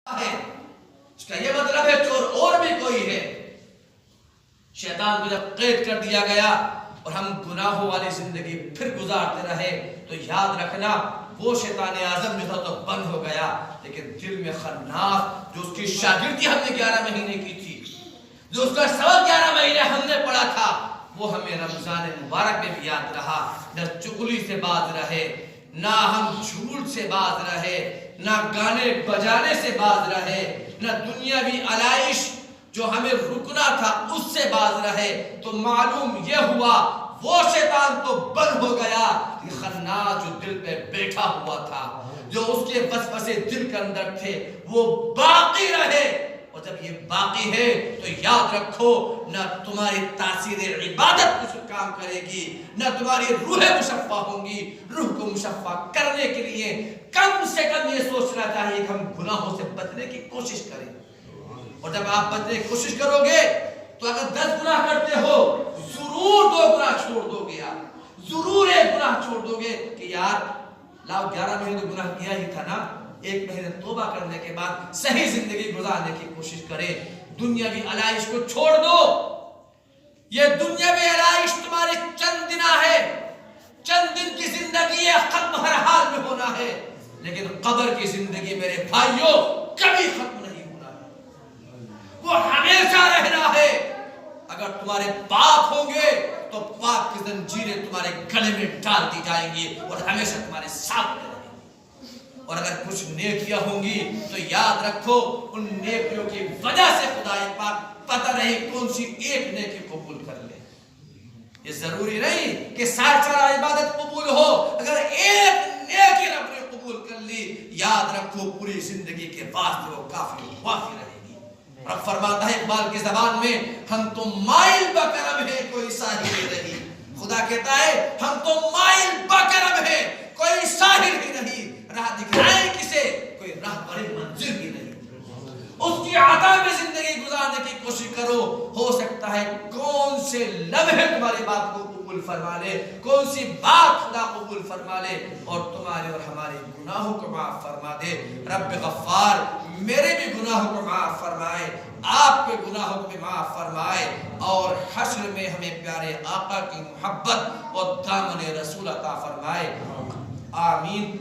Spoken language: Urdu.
ہے، اس کا یہ مطلب ہے چور اور بھی کوئی ہے۔ شیطان کو جب قید کر دیا گیا اور ہم گناہوں والی زندگی پھر گزارتے رہے تو یاد رکھنا وہ شیطان اعظم جو تھا تو بند ہو گیا، لیکن دل میں خناس جو اس کی شاگردی ہم نے 11 مہینے کی تھی، جو اس کا سبق 11 مہینے ہم نے پڑھا تھا، وہ ہمیں رمضان مبارک میں بھی یاد رہا۔ نہ چغلی سے باز رہے، نہ ہم جھوٹ سے باز رہے، نہ گانے بجانے سے باز رہے، نہ دنیاوی علائش جو ہمیں رکنا تھا اس سے باز رہے، تو معلوم یہ ہوا وہ شیطان تو بند ہو گیا، یہ خناس جو دل پہ بیٹھا ہوا تھا، جو اس کے وسوسے دل کے اندر تھے، وہ باقی رہے۔ اور جب یہ باقی ہے تو یاد رکھو نہ تمہاری تاثیر عبادت کچھ کام کرے گی، نہ تمہاری روح مشفع ہوں گی۔ روح کو مشفع کرنے کے لیے کم سے کم یہ سوچنا چاہیے کہ ہم گناہوں سے بچنے کی کوشش کریں، اور جب آپ بچنے کی کوشش کرو گے تو اگر 10 گناہ کرتے ہو ضرور 2 گناہ چھوڑ دو گے، آپ ضرور 1 گناہ چھوڑ دو گے کہ یار لاؤ 11 مہینے تو گناہ کیا ہی تھا نا، 1 مہینے توبہ کرنے کے بعد صحیح زندگی گزارنے کی کوشش کریں۔ دنیاوی علائش کو چھوڑ دو، یہ دنیاوی علائش تمہاری چند دن ہے، چند دن کی زندگی ہے، ختم ہر حال میں ہونا ہے، لیکن قبر کی زندگی میرے بھائیوں کبھی ختم نہیں ہونا ہے، وہ ہمیشہ رہنا ہے۔ اگر تمہارے پاپ ہوں گے تو پاپ کی زنجیریں تمہارے گلے میں ڈال دی جائیں گی اور ہمیشہ تمہارے ساتھ رہیں گی، اور اگر کچھ نیکیاں ہوں گی تو یاد رکھو ان نیکیوں کی وجہ سے خدا پاک پتہ نہیں کون سی ایک نیکی قبول کر لے۔ یہ ضروری نہیں کہ سارا عبادت قبول ہو، اگر ایک نیکی رب نے قبول کر لی یاد رکھو پوری زندگی کے بعد وہ کافی وافی رہے گی۔ رب فرماتا ہے اقبال کی زبان میں، ہم تو مائل بکرم ہے کوئی ساحل نہیں۔ خدا کہتا ہے ہم تو مائل بکرم ہے کوئی ساحل ہی نہیں، راہ دکھائیں کسے کوئی راہ بڑی منزل ہی نہیں۔ اس کی عطا میں زندگی گزارنے کی کوشش کرو، ہو سکتا ہے کون سے لمحے تمہاری بات کو قبول فرما لے، کون سی بات خدا قبول فرما لے اور تمہارے اور ہمارے گناہوں کو معاف فرما دے۔ رب غفار میرے بھی گناہوں کو معاف فرمائے، آپ کے گناہوں کو بھی معاف فرمائے، اور حشر میں ہمیں پیارے آقا کی محبت اور دامن رسول عطا فرمائے۔ آمین۔